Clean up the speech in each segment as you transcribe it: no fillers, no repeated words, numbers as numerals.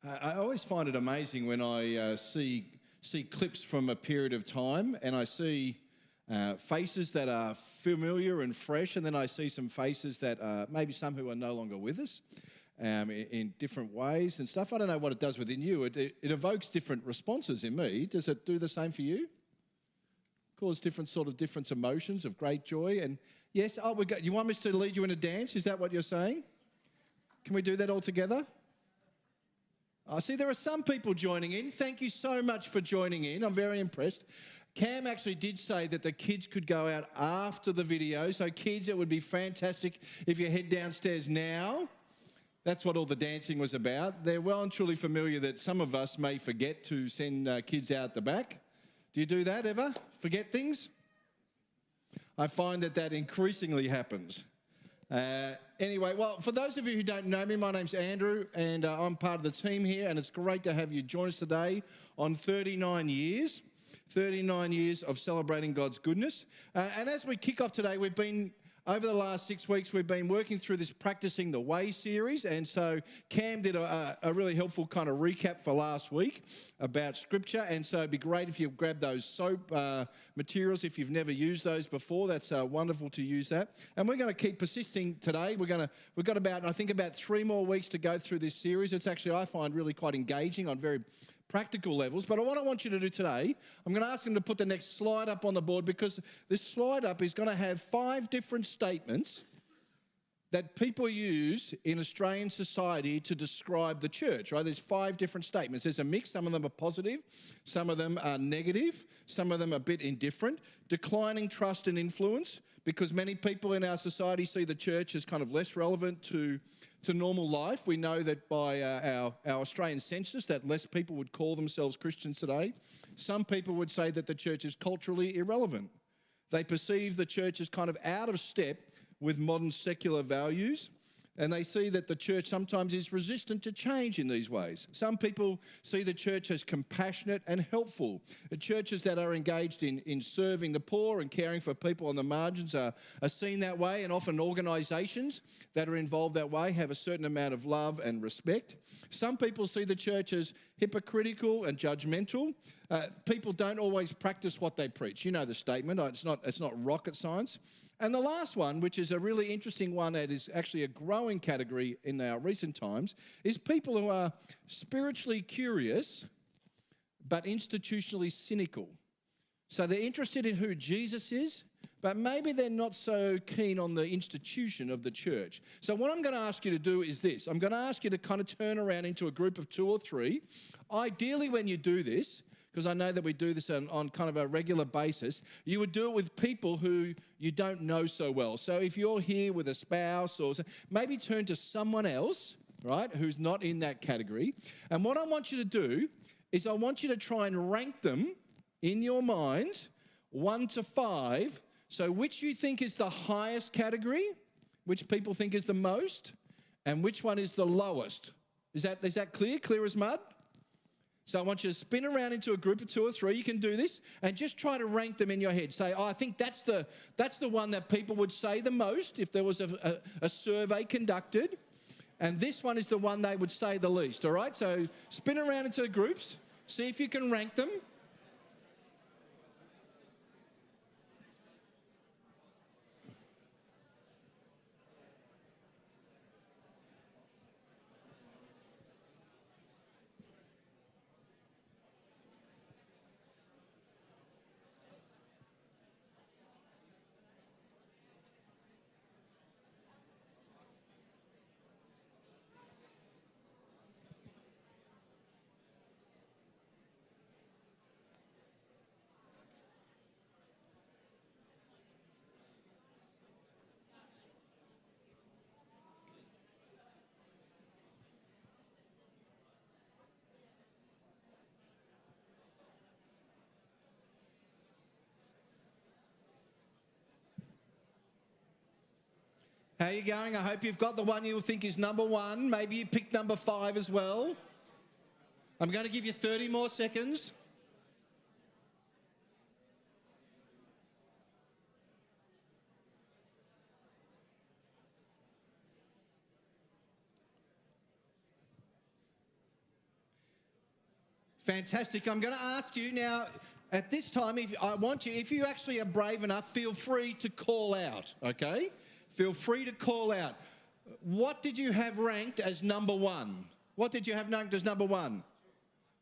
I always find it amazing when I see clips from a period of time, and I see faces that are familiar and fresh, and then I see some faces that maybe some who are no longer with us in different ways and stuff. I don't know what it does within you. It evokes different responses in me. Does it do the same for you? Cause different emotions of great joy. And yes, you want me to lead you in a dance? Is that what you're saying? Can we do that all together? I see there are some people joining in. Thank you so much for joining in. I'm very impressed. Cam actually did say that the kids could go out after the video. So kids, it would be fantastic if you head downstairs now. That's what all the dancing was about. They're well and truly familiar that some of us may forget to send kids out the back. Do you do that ever? Forget things? I find that increasingly happens. Anyway, well, for those of you who don't know me, my name's Andrew, and I'm part of the team here, and it's great to have you join us today on 39 years of celebrating God's goodness. And as we kick off today, over the last 6 weeks, we've been working through this Practising the Way series, and so Cam did a really helpful kind of recap for last week about Scripture, and so it'd be great if you grab those soap materials if you've never used those before. That's wonderful to use that. And we're going to keep persisting today. We've got about 3 more weeks to go through this series. It's actually, I find, really quite engaging on very practical levels. But what I want you to do today, I'm going to ask him to put the next slide up on the board, because this slide up is going to have 5 different statements that people use in Australian society to describe the church, right? There's 5 different statements. There's a mix. Some of them are positive. Some of them are negative. Some of them are a bit indifferent. Declining trust and influence, because many people in our society see the church as kind of less relevant to normal life. We know that by our Australian census that less people would call themselves Christians today. Some people would say that the church is culturally irrelevant. They perceive the church as kind of out of step with modern secular values, and they see that the church sometimes is resistant to change in these ways. Some people see the church as compassionate and helpful. The churches that are engaged in serving the poor and caring for people on the margins are seen that way, and often organisations that are involved that way have a certain amount of love and respect. Some people see the church as hypocritical and judgmental. People don't always practice what they preach. You know the statement. It's not rocket science. And the last one, which is a really interesting one that is actually a growing category in our recent times, is people who are spiritually curious but institutionally cynical. So they're interested in who Jesus is, but maybe they're not so keen on the institution of the church. So what I'm going to ask you to do is this. I'm going to ask you to kind of turn around into a group of 2 or 3. Ideally, when you do this, because I know that we do this on kind of a regular basis, you would do it with people who you don't know so well. So if you're here with a spouse, or maybe turn to someone else, right, who's not in that category. And what I want you to do is I want you to try and rank them in your mind, 1 to 5. So which you think is the highest category, which people think is the most, and which one is the lowest. Is that clear? Clear as mud? So I want you to spin around into a group of 2 or 3. You can do this and just try to rank them in your head. Say, I think that's the one that people would say the most if there was a survey conducted. And this one is the one they would say the least, all right? So spin around into groups. See if you can rank them. How are you going? I hope you've got the one you think is number 1. Maybe you picked number 5 as well. I'm going to give you 30 more seconds. Fantastic. I'm going to ask you now, at this time, if you actually are brave enough, feel free to call out, okay? Feel free to call out. What did you have ranked as number one? What did you have ranked as number one?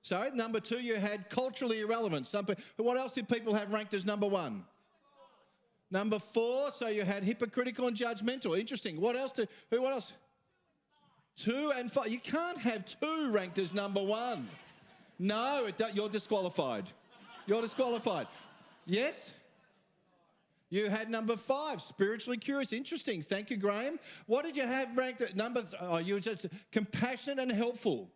Sorry, number two, you had culturally irrelevant. What else did people have ranked as number one? Number four, so you had hypocritical and judgmental. Interesting. What else? What else? 2 and 5. You can't have 2 ranked as number one. No, you're disqualified. You're disqualified. Yes? You had number 5, spiritually curious. Interesting. Thank you, Graham. What did you have ranked at number? You were just compassionate and helpful.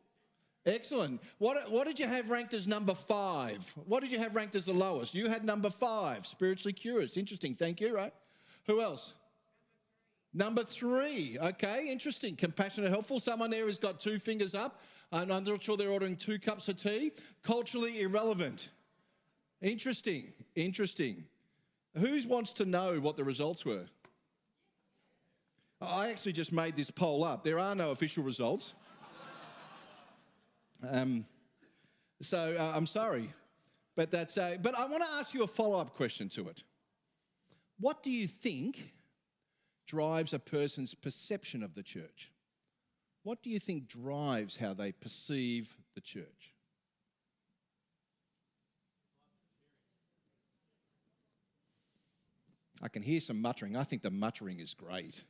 Excellent. What did you have ranked as number 5? What did you have ranked as the lowest? You had number 5, spiritually curious. Interesting. Thank you, right? Who else? Number 3. Okay, interesting. Compassionate, helpful. Someone there has got 2 fingers up. I'm not sure they're ordering 2 cups of tea. Culturally irrelevant. Interesting. Interesting. Who wants to know what the results were? I actually just made this poll up. There are no official results. So I'm sorry, but but I want to ask you a follow-up question to it. What do you think drives a person's perception of the church? What do you think drives how they perceive the church? I can hear some muttering. I think the muttering is great.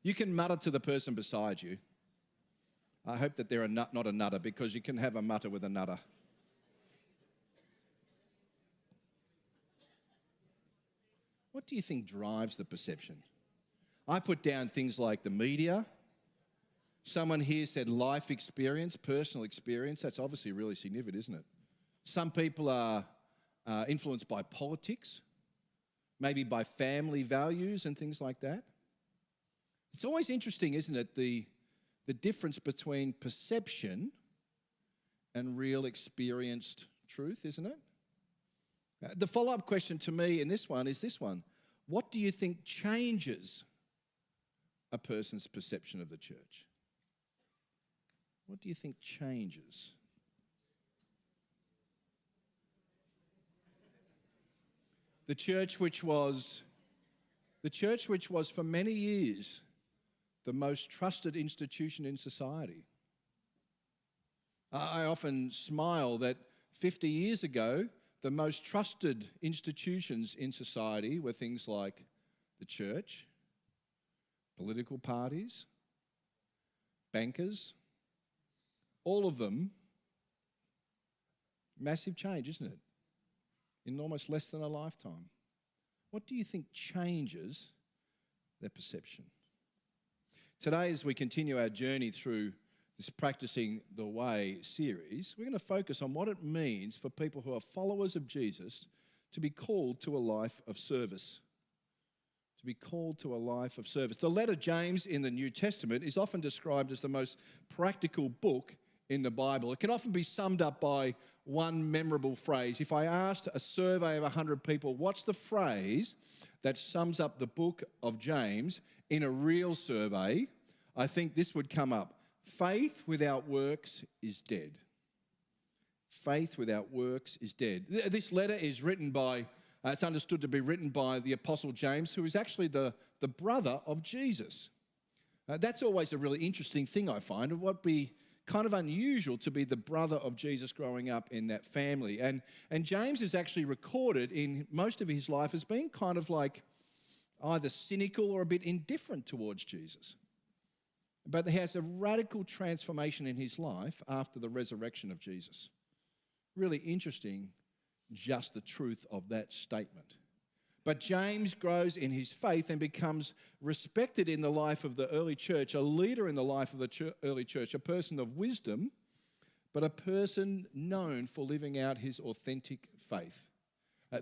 You can mutter to the person beside you. I hope that they're not a nutter, because you can have a mutter with a nutter. What do you think drives the perception? I put down things like the media. Someone here said life experience, personal experience. That's obviously really significant, isn't it? Some people are influenced by politics, maybe by family values and things like that. It's always interesting, isn't it, the difference between perception and real experienced truth, isn't it? The follow-up question to me in this one is this one. What do you think changes a person's perception of the church? What do you think changes? The church which was for many years the most trusted institution in society. I often smile that 50 years ago, the most trusted institutions in society were things like the church, political parties, bankers, all of them. Massive change, isn't it? In almost less than a lifetime. What do you think changes their perception? Today, as we continue our journey through this Practising the Way series, we're going to focus on what it means for people who are followers of Jesus to be called to a life of service. To be called to a life of service. The letter James in the New Testament is often described as the most practical book in the Bible. It can often be summed up by one memorable phrase. If I asked a survey of 100 people, what's the phrase that sums up the book of James in a real survey, I think this would come up. Faith without works is dead. Faith without works is dead. This letter is written by, it's understood to be written by the Apostle James, who is actually the brother of Jesus. That's always a really interesting thing, I find. It would be kind of unusual to be the brother of Jesus growing up in that family. And James is actually recorded in most of his life as being kind of like either cynical or a bit indifferent towards Jesus. But he has a radical transformation in his life after the resurrection of Jesus. Really interesting, just the truth of that statement. But James grows in his faith and becomes respected in the life of the early church, a leader in the life of the early church, a person of wisdom, but a person known for living out his authentic faith.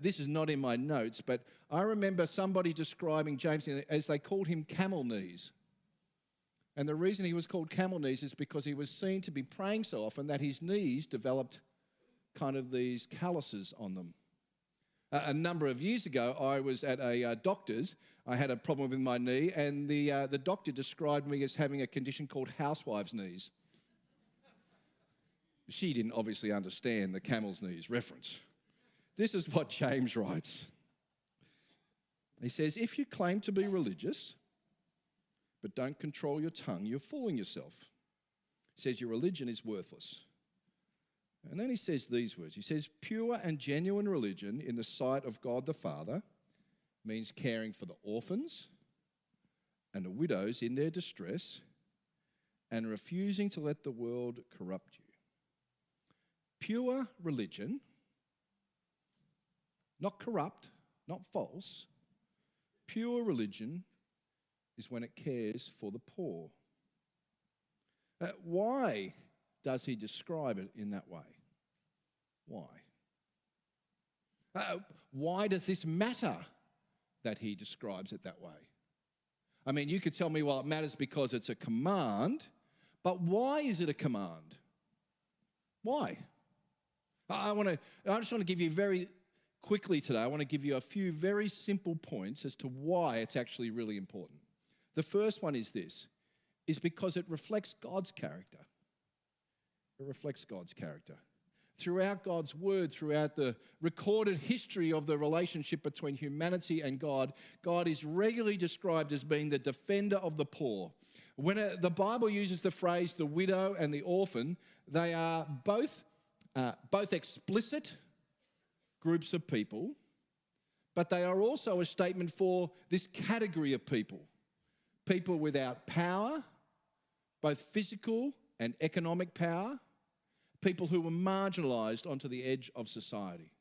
This is not in my notes, but I remember somebody describing James as they called him camel knees. And the reason he was called camel knees is because he was seen to be praying so often that his knees developed kind of these calluses on them. A number of years ago, I was at a doctor's. I had a problem with my knee, and the doctor described me as having a condition called housewife's knees. She didn't obviously understand the camel's knees reference. This is what James writes. He says, if you claim to be religious, but don't control your tongue, you're fooling yourself. He says your religion is worthless. And then he says these words. He says, pure and genuine religion in the sight of God the Father means caring for the orphans and the widows in their distress and refusing to let the world corrupt you. Pure religion, not corrupt, not false, pure religion is when it cares for the poor. Why does he describe it in that way? Why? Why does this matter that he describes it that way? I mean, you could tell me, well, it matters because it's a command, but why is it a command? Why? I just want to give you very quickly today, I want to give you a few very simple points as to why it's actually really important. The first one is this, is because it reflects God's character. It reflects God's character. Throughout God's word, throughout the recorded history of the relationship between humanity and God, God is regularly described as being the defender of the poor. When the Bible uses the phrase the widow and the orphan, they are both explicit groups of people, but they are also a statement for this category of people. People without power, both physical and economic power, people who were marginalised onto the edge of society.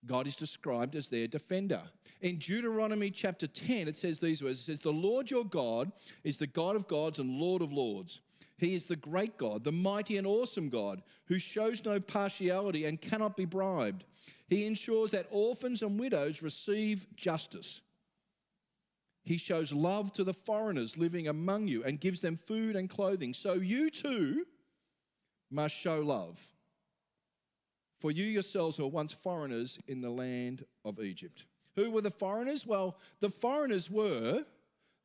God is described as their defender. In Deuteronomy chapter 10, it says these words. It says, the Lord your God is the God of gods and Lord of lords. He is the great God, the mighty and awesome God, who shows no partiality and cannot be bribed. He ensures that orphans and widows receive justice. He shows love to the foreigners living among you and gives them food and clothing. So you too must show love. For you yourselves were once foreigners in the land of Egypt. Who were the foreigners? Well, the foreigners were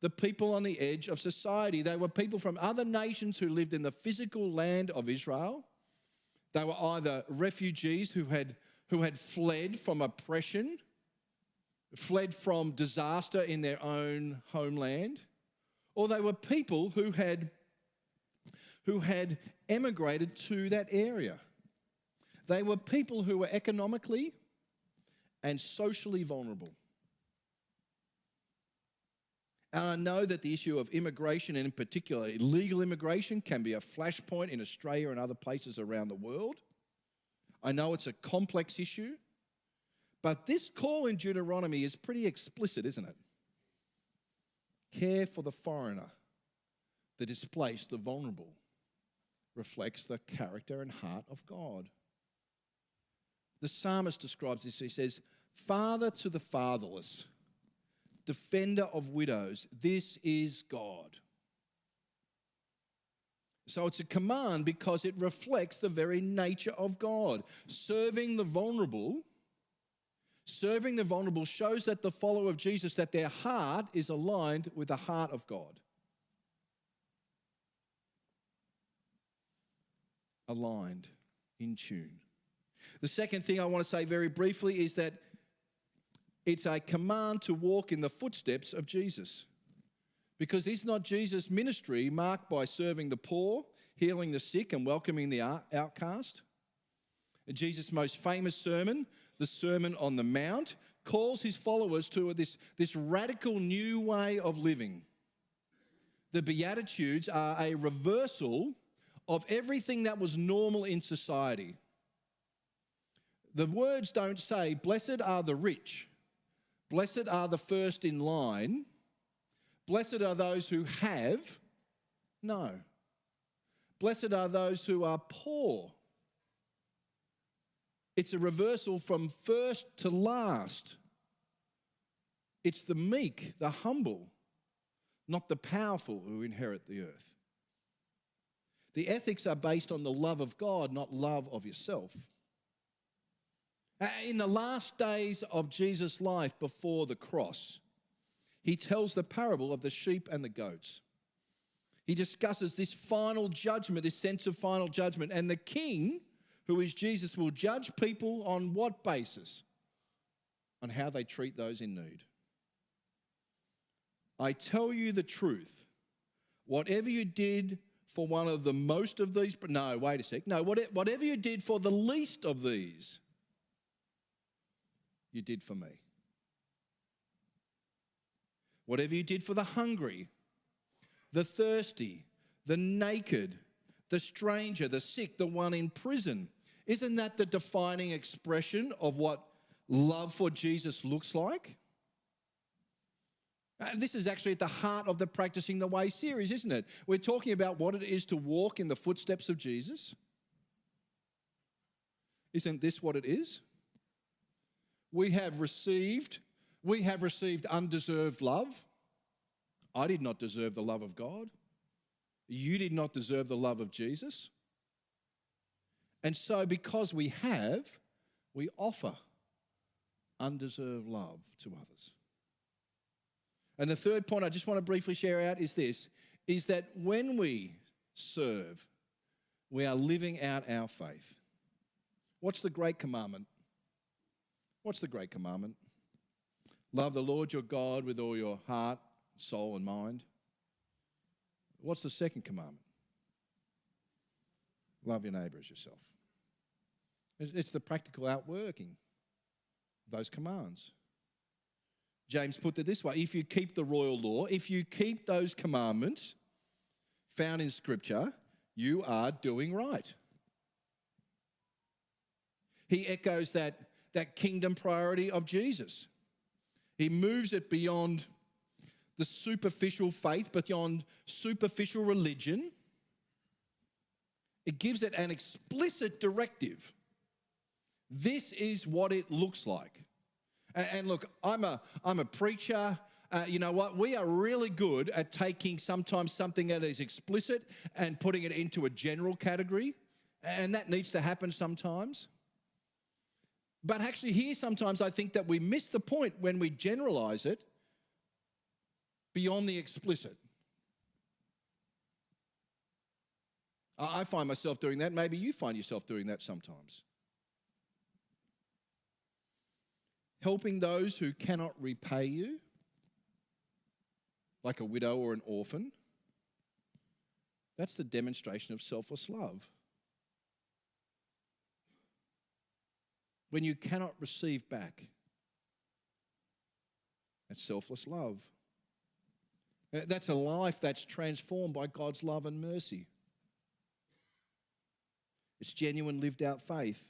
the people on the edge of society. They were people from other nations who lived in the physical land of Israel. They were either refugees who had fled from oppression, fled from disaster in their own homeland, or they were people who had emigrated to that area. They were people who were economically and socially vulnerable. And I know that the issue of immigration, and in particular illegal immigration, can be a flashpoint in Australia and other places around the world. I know it's a complex issue, but this call in Deuteronomy is pretty explicit, isn't it? Care for the foreigner, the displaced, the vulnerable, reflects the character and heart of God. The psalmist describes this. He says, Father to the fatherless, defender of widows, this is God. So it's a command because it reflects the very nature of God. Serving the vulnerable shows that the follower of Jesus, that their heart is aligned with the heart of God. Aligned, in tune. The second thing I want to say very briefly is that it's a command to walk in the footsteps of Jesus. Because is not Jesus' ministry marked by serving the poor, healing the sick, and welcoming the outcast? Jesus' most famous sermon, the Sermon on the Mount, calls his followers to this radical new way of living. The Beatitudes are a reversal of everything that was normal in society. The words don't say, blessed are the rich, blessed are the first in line, blessed are those who have. No. Blessed are those who are poor. It's a reversal from first to last. It's the meek, the humble, not the powerful who inherit the earth. The ethics are based on the love of God, not love of yourself. In the last days of Jesus' life before the cross, he tells the parable of the sheep and the goats. He discusses this final judgment, this sense of final judgment. And the king, who is Jesus, will judge people on what basis? On how they treat those in need. I tell you the truth. Whatever you did for one of the most of these, but no, wait a sec. No, whatever you did for the least of these, you did for me. Whatever you did for the hungry, the thirsty, the naked, the stranger, the sick, the one in prison. Isn't that the defining expression of what love for Jesus looks like? This is actually at the heart of the Practising the Way series, isn't it? We're talking about what it is to walk in the footsteps of Jesus. Isn't this what it is? We have received undeserved love. I did not deserve the love of God. You did not deserve the love of Jesus. And so because we offer undeserved love to others. And the third point I just want to briefly share out is this, is that when we serve, we are living out our faith. What's the great commandment? What's the great commandment? Love the Lord your God with all your heart, soul, and mind. What's the second commandment? Love your neighbour as yourself. It's the practical outworking of those commands. James put it this way, if you keep the royal law, if you keep those commandments found in Scripture, you are doing right. He echoes that kingdom priority of Jesus. He moves it beyond the superficial faith, beyond superficial religion. It gives it an explicit directive. This is what it looks like. And look, I'm a preacher. You know what? We are really good at taking sometimes something that is explicit and putting it into a general category. And that needs to happen sometimes. But actually here sometimes I think that we miss the point when we generalize it beyond the explicit. I find myself doing that. Maybe you find yourself doing that sometimes. Helping those who cannot repay you, like a widow or an orphan, that's the demonstration of selfless love. When you cannot receive back, that's selfless love. That's a life that's transformed by God's love and mercy. It's genuine lived out faith.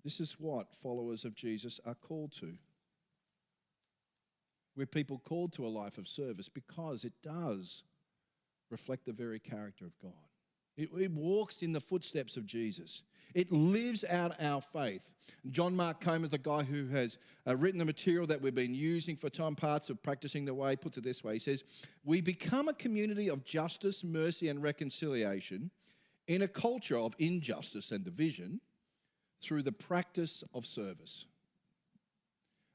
This is what followers of Jesus are called to. We're people called to a life of service because it does reflect the very character of God. It walks in the footsteps of Jesus. It lives out our faith. John Mark Comer, the guy who has written the material that we've been using for time, parts of Practising the Way, puts it this way. He says, we become a community of justice, mercy, and reconciliation in a culture of injustice and division through the practice of service.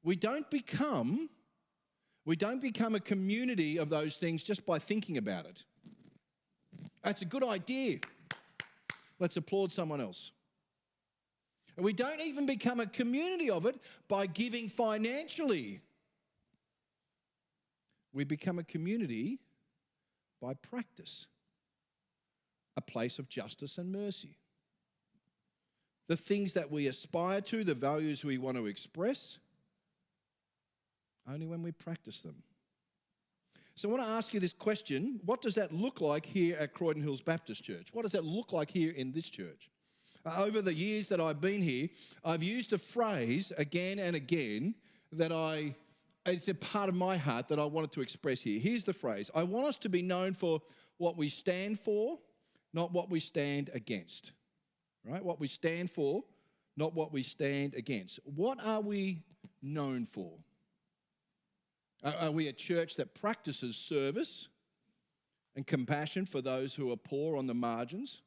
We don't become a community of those things just by thinking about it. That's a good idea. Let's applaud someone else. And we don't even become a community of it by giving financially. We become a community by practice, a place of justice and mercy. The things that we aspire to, the values we want to express, only when we practice them. So I want to ask you this question. What does that look like here at Croydon Hills Baptist Church? What does that look like here in this church? Over the years that I've been here, I've used a phrase again and again that it's a part of my heart that I wanted to express here. Here's the phrase. I want us to be known for what we stand for, not what we stand against. Right? What we stand for, not what we stand against. What are we known for? Are we a church that practices service and compassion for those who are poor on the margins?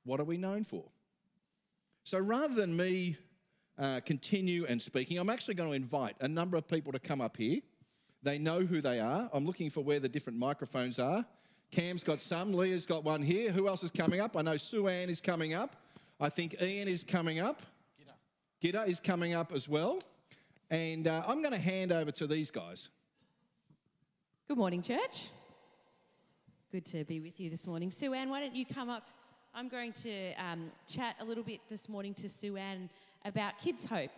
What are we known for? So rather than me continue and speaking, I'm actually going to invite a number of people to come up here They know who they are. I'm looking for where the different microphones are. Cam's got some. Leah's got one here. Who else is coming up? I know Sue-Ann is coming up. I think Ian is coming up. Gidda is coming up as well. And I'm going to hand over to these guys. Good morning, church. It's good to be with you this morning. Sue-Ann, why don't you come up? I'm going to chat a little bit this morning to Sue-Ann about Kids Hope.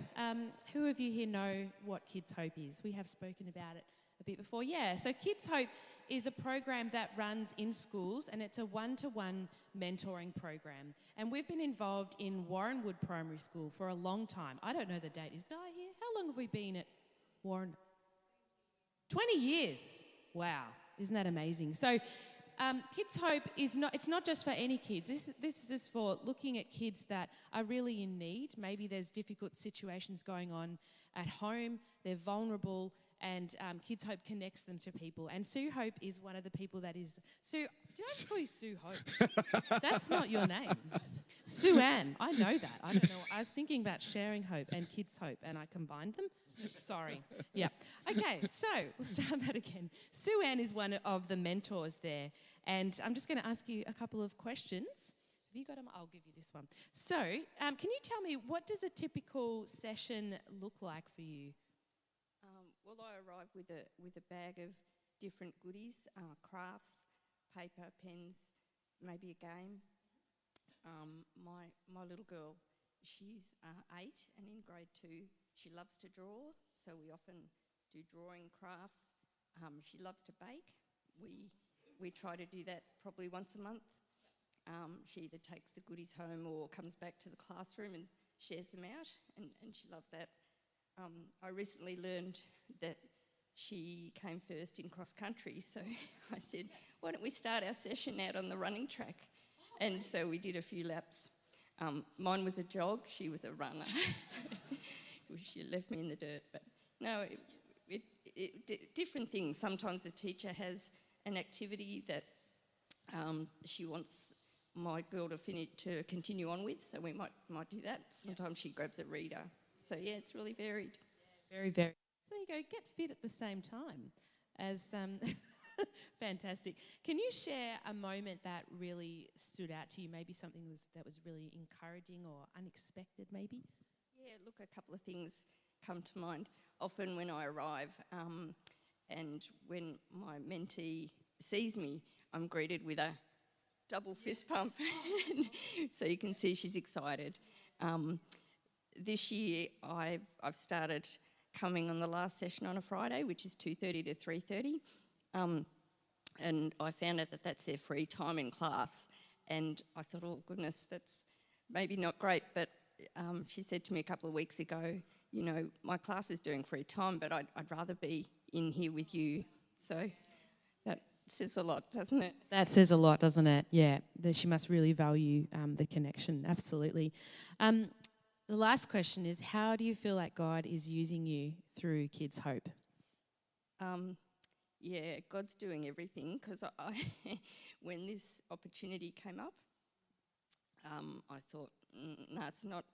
Who of you here know what Kids Hope is? We have spoken about it a bit before. Yeah, so Kids Hope is a program that runs in schools, and it's a one-to-one mentoring program. And we've been involved in Warrenwood Primary School for a long time. I don't know the date. Is Di here? How long have we been at Warren? 20 years. Wow, isn't that amazing? So Kids Hope is it's not just for any kids. This is just for looking at kids that are really in need. Maybe there's difficult situations going on at home. They're vulnerable, and Kids Hope connects them to people. And Sue Hope is one of the people that is... Sue, did I just call you Sue Hope? That's not your name. Sue-Ann, I know that. I don't know. I was thinking about Sharing Hope and Kids Hope, and I combined them. Sorry. Yeah. Okay, so we'll start that again. Sue-Ann is one of the mentors there, and I'm just going to ask you a couple of questions. Have you got them? I'll give you this one. So, can you tell me, what does a typical session look like for you? Well, I arrive with a bag of different goodies, crafts, paper, pens, maybe a game. My little girl, she's 8 and in grade 2. She loves to draw, so we often do drawing crafts. She loves to bake. We try to do that probably once a month. She either takes the goodies home or comes back to the classroom and shares them out, and she loves that. I recently learned that she came first in cross country, so I said, why don't we start our session out on the running track? And so we did a few laps. Mine was a jog, she was a runner. So she left me in the dirt. But no, different things. Sometimes the teacher has an activity that she wants my girl to continue on with, so we might do that. Sometimes she grabs a reader. So yeah, it's really varied. Yeah, very, very. So there you go, get fit at the same time as fantastic. Can you share a moment that really stood out to you? Maybe something that was really encouraging or unexpected, maybe? Yeah, look, a couple of things come to mind. Often when I arrive and when my mentee sees me, I'm greeted with a double fist pump. So you can see she's excited. This year I've started coming on the last session on a Friday, which is 2:30 to 3:30. And I found out that that's their free time in class. And I thought, oh goodness, that's maybe not great. But she said to me a couple of weeks ago, you know, my class is doing free time, but I'd rather be in here with you. So that says a lot, doesn't it? That says a lot, doesn't it? Yeah, that she must really value the connection, absolutely. The last question is, how do you feel like God is using you through Kids Hope? Yeah, God's doing everything, because when this opportunity came up, I thought, no, it's not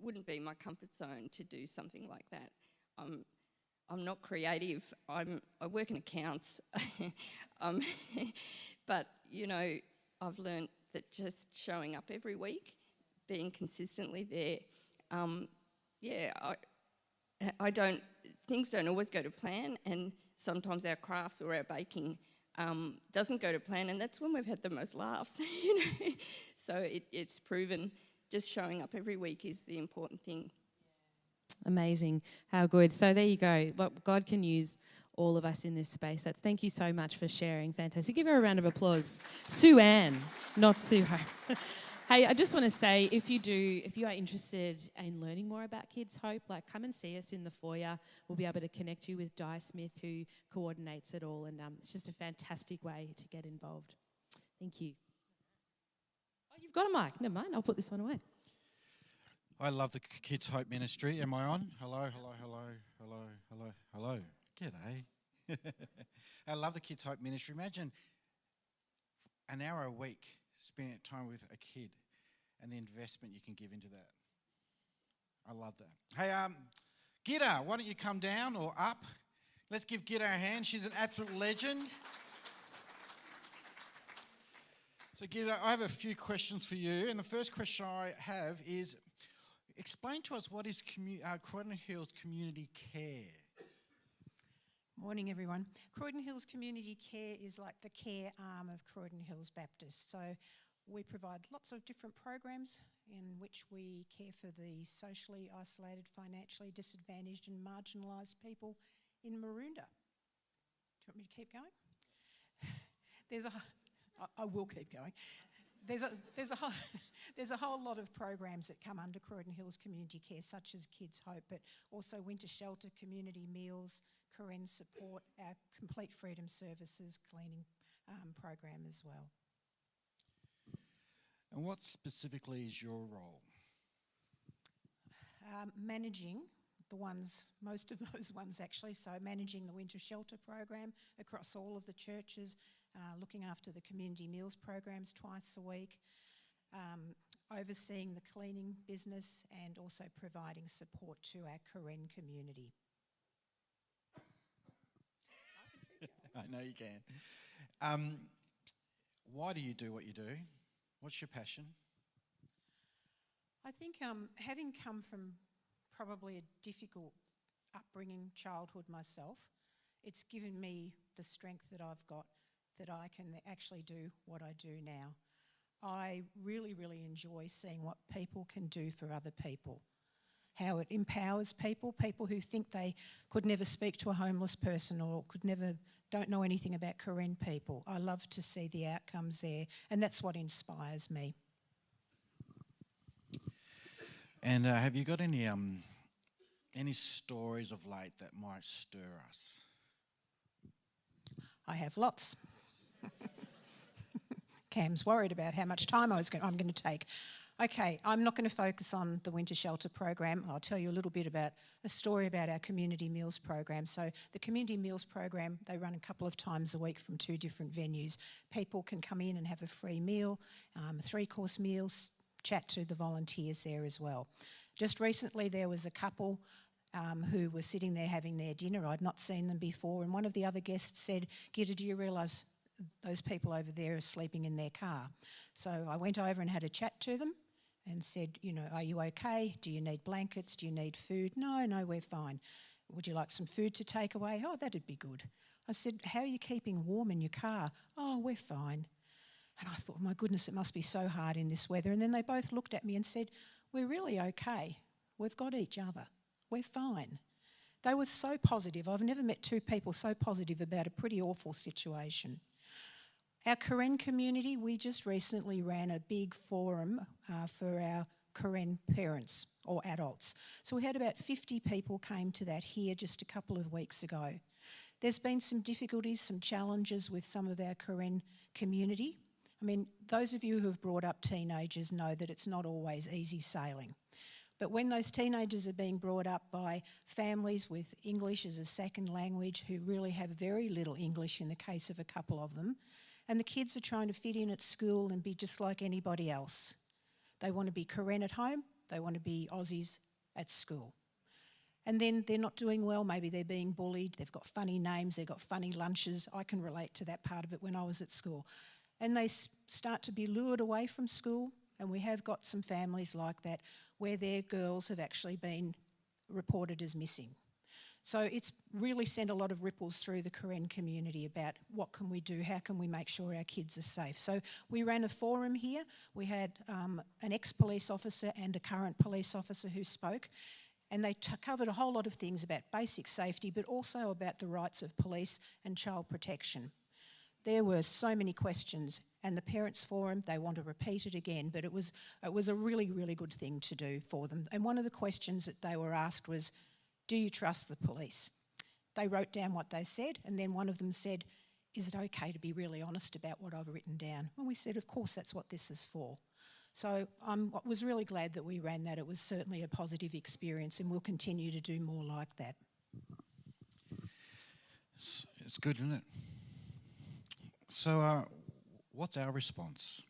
wouldn't be my comfort zone to do something like that. I'm not creative. I work in accounts, but you know, I've learned that just showing up every week, being consistently there, things don't always go to plan, and sometimes our crafts or our baking doesn't go to plan, and that's when we've had the most laughs, you know. So it's proven just showing up every week is the important thing. Amazing. How good. So there you go. Look, God can use all of us in this space. Thank you so much for sharing. Fantastic. Give her a round of applause. Sue-Ann, not Sue Hope. Hey, I just want to say, if you are interested in learning more about Kids Hope, come and see us in the foyer. We'll be able to connect you with Di Smith, who coordinates it all, and it's just a fantastic way to get involved. Thank you. Oh, you've got a mic. Never mind. I'll put this one away. I love the Kids Hope Ministry. Am I on? Hello, hello, hello, hello, hello, hello. G'day. I love the Kids Hope Ministry. Imagine an hour a week spending time with a kid and the investment you can give into that. I love that. Hey, Gidda, why don't you come down or up? Let's give Gita a hand. She's an absolute legend. So Gita, I have a few questions for you. And the first question I have is, explain to us what is Croydon Hills Community Care? Morning, everyone. Croydon Hills Community Care is like the care arm of Croydon Hills Baptist. So we provide lots of different programs in which we care for the socially isolated, financially disadvantaged and marginalised people in Maroondah. Do you want me to keep going? I will keep going. There's a whole lot of programs that come under Croydon Hills Community Care, such as Kids Hope, but also winter shelter, community meals, Karen support, our complete freedom services cleaning program as well. And what specifically is your role? Managing the ones, most of those ones actually, so managing the winter shelter program across all of the churches, looking after the community meals programs twice a week, overseeing the cleaning business and also providing support to our Karen community. I know you can. Why do you do what you do? What's your passion? I think having come from probably a difficult upbringing, childhood myself, it's given me the strength that I've got that I can actually do what I do now. I really, really enjoy seeing what people can do for other people, how it empowers people who think they could never speak to a homeless person or don't know anything about Karen people. I love to see the outcomes there, and that's what inspires me. And have you got any stories of late that might stir us? I have lots. Cam's worried about how much time I'm going to take. Okay, I'm not going to focus on the winter shelter program. I'll tell you a little bit about a story about our community meals program. So the community meals program, they run a couple of times a week from 2 different venues. People can come in and have a free meal, a 3-course meal, chat to the volunteers there as well. Just recently there was a couple who were sitting there having their dinner. I'd not seen them before, and one of the other guests said, "Gita, do you realise those people over there are sleeping in their car?" So I went over and had a chat to them and said, are you okay? Do you need blankets? Do you need food? No, we're fine. Would you like some food to take away? Oh, that'd be good. I said, how are you keeping warm in your car? Oh, we're fine. And I thought, my goodness, it must be so hard in this weather. And then they both looked at me and said, we're really okay. We've got each other. We're fine. They were so positive. I've never met 2 people so positive about a pretty awful situation. Our Karen community, we just recently ran a big forum for our Karen parents or adults. So we had about 50 people came to that here just a couple of weeks ago. There's been some difficulties, some challenges with some of our Karen community. I mean, those of you who have brought up teenagers know that it's not always easy sailing. But when those teenagers are being brought up by families with English as a second language who really have very little English in the case of a couple of them, and the kids are trying to fit in at school and be just like anybody else. They want to be Karen at home, they want to be Aussies at school. And then they're not doing well, maybe they're being bullied, they've got funny names, they've got funny lunches. I can relate to that part of it when I was at school. And they start to be lured away from school, and we have got some families like that where their girls have actually been reported as missing. So it's really sent a lot of ripples through the Karen community about what can we do, how can we make sure our kids are safe. So we ran a forum here. We had an ex-police officer and a current police officer who spoke, and they covered a whole lot of things about basic safety, but also about the rights of police and child protection. There were so many questions, and the Parents Forum, they want to repeat it again, but it was a really, really good thing to do for them. And one of the questions that they were asked was, do you trust the police? They wrote down what they said, and then one of them said, is it okay to be really honest about what I've written down? And we said, of course, that's what this is for. So I was really glad that we ran that. It was certainly a positive experience, and we'll continue to do more like that. It's good, isn't it? So what's our response?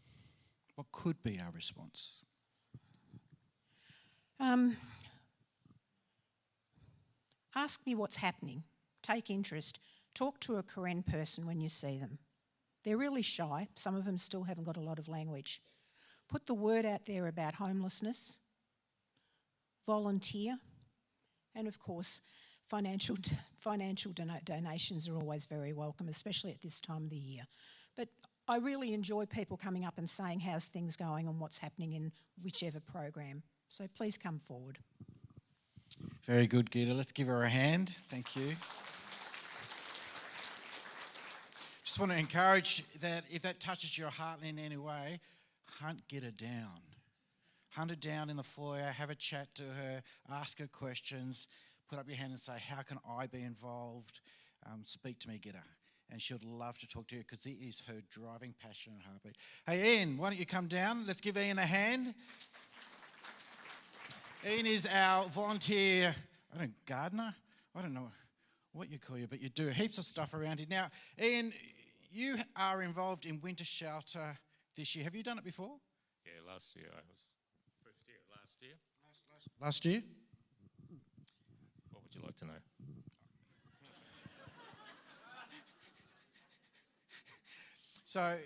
What could be our response? Ask me what's happening. take interest. Talk to a Karen person when you see them. They're really shy. Some of them still haven't got a lot of language. Put the word out there about homelessness, volunteer, and of course, financial donations are always very welcome, especially at this time of the year. But I really enjoy people coming up and saying how's things going and what's happening in whichever program. So please come forward. Very good, Gita. Let's give her a hand. Thank you. Just want to encourage that if that touches your heart in any way, hunt Gita down. Hunt her down in the foyer, have a chat to her, ask her questions, put up your hand and say, how can I be involved? Speak to me, Gita. And she'd love to talk to you because it is her driving passion and heartbeat. Hey, Ian, why don't you come down? Let's give Ian a hand. Ian is our volunteer, gardener? I don't know what you call you, but you do heaps of stuff around here. Now, Ian, you are involved in winter shelter this year. Have you done it before? Yeah, last year I was first year. Last year. Last year? What would you like to know? So,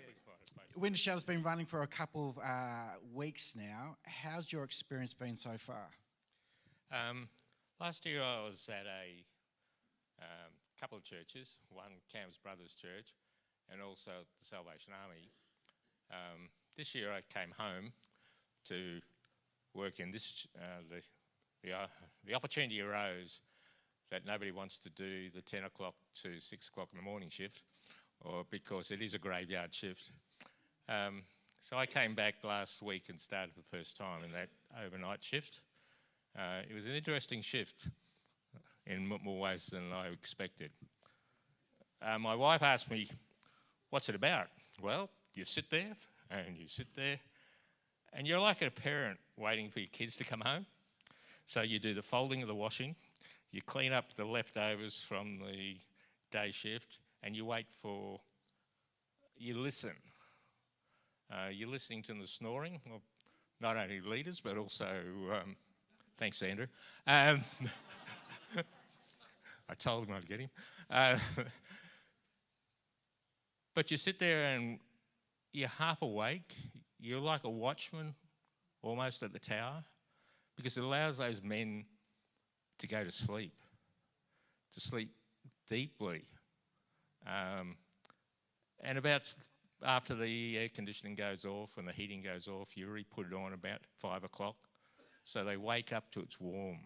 winter shelter's been running for a couple of weeks now. How's your experience been so far? Last year I was at a couple of churches, one Cam's Brothers Church and also the Salvation Army. This year I came home to work in this, the opportunity arose that nobody wants to do the 10 o'clock to 6 o'clock in the morning shift, or because it is a graveyard shift. So I came back last week and started for the first time in that overnight shift. It was an interesting shift in more ways than I expected. My wife asked me, what's it about? Well, you sit there and you sit there and you're like a parent waiting for your kids to come home. So you do the folding of the washing, you clean up the leftovers from the day shift, and you wait for, you listen. You're listening to the snoring of not only leaders, but also, thanks Andrew. I told him I'd get him. But you sit there and you're half awake. You're like a watchman almost at the tower, because it allows those men to go to sleep deeply. And about after the air conditioning goes off and the heating goes off, you really put it on about 5 o'clock. So they wake up to it's warm.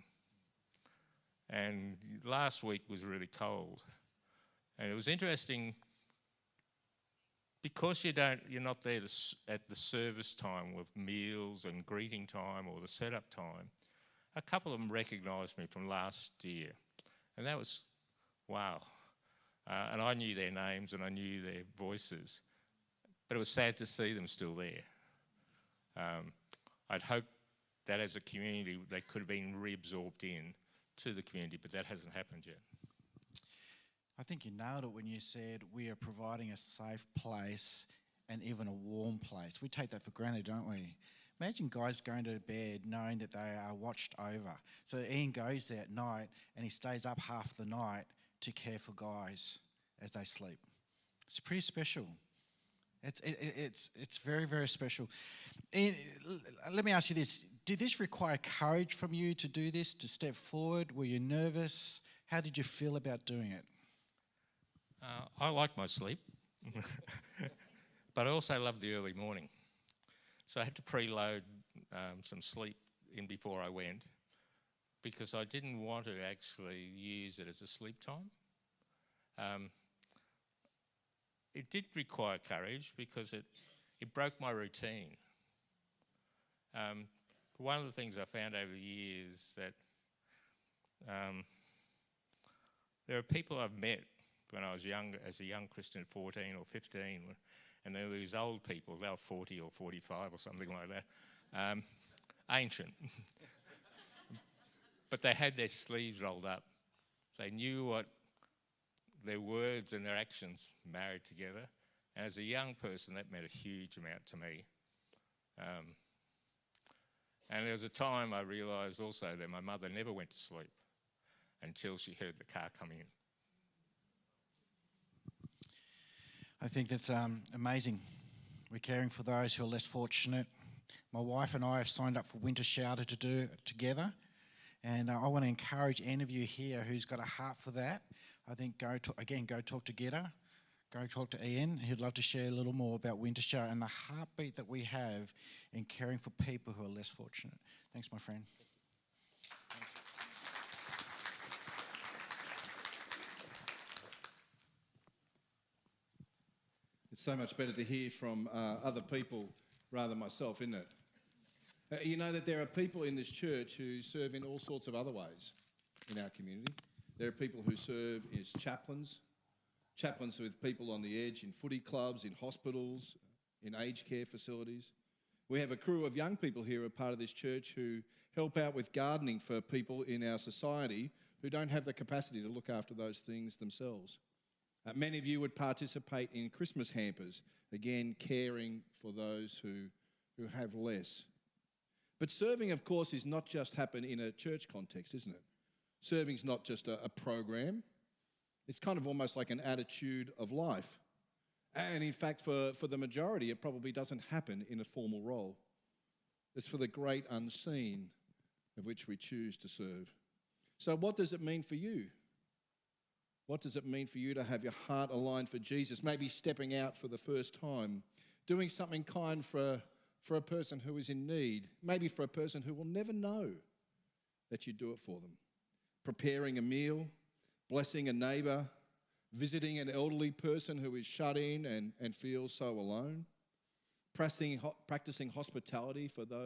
And last week was really cold. And it was interesting because you're not there at the service time with meals and greeting time or the setup time. A couple of them recognised me from last year. And that was, wow. And I knew their names and I knew their voices. But it was sad to see them still there. I'd hoped that as a community they could have been reabsorbed in to the community, but that hasn't happened yet. I think you nailed it when you said we are providing a safe place and even a warm place. We take that for granted, don't we? Imagine guys going to bed knowing that they are watched over. So Ian goes there at night and he stays up half the night to care for guys as they sleep. It's pretty special. It's very, very special. Ian, let me ask you this. Did this require courage from you to do this, to step forward? Were you nervous? How did you feel about doing it? I like my sleep, but I also love the early morning. So I had to preload some sleep in before I went, because I didn't want to actually use it as a sleep time. It did require courage because it broke my routine. One of the things I found over the years that there are people I've met when I was young, as a young Christian at 14 or 15, and there were these old people, they were 40 or 45 or something like that, ancient. But they had their sleeves rolled up. They knew what their words and their actions married together. And as a young person, that meant a huge amount to me. And there was a time I realised also that my mother never went to sleep until she heard the car come in. I think that's amazing. We're caring for those who are less fortunate. My wife and I have signed up for Winter Shelter to do it together. And I want to encourage any of you here who's got a heart for that. I think go talk to Geta, go talk to Ian. He'd love to share a little more about Winter Shelter and the heartbeat that we have in caring for people who are less fortunate. Thanks, my friend. Thanks. It's so much better to hear from other people rather than myself, isn't it? You know that there are people in this church who serve in all sorts of other ways in our community. There are people who serve as chaplains with people on the edge in footy clubs, in hospitals, in aged care facilities. We have a crew of young people here who are part of this church who help out with gardening for people in our society who don't have the capacity to look after those things themselves. Many of you would participate in Christmas hampers, again, caring for those who have less. But serving, of course, is not just happen in a church context, isn't it? Serving's not just a program. It's kind of almost like an attitude of life. And in fact, for the majority, it probably doesn't happen in a formal role. It's for the great unseen of which we choose to serve. So what does it mean for you? What does it mean for you to have your heart aligned for Jesus? Maybe stepping out for the first time, doing something kind for a person who is in need, maybe for a person who will never know that you do it for them. Preparing a meal, blessing a neighbour, visiting an elderly person who is shut in and feels so alone, practicing hospitality for those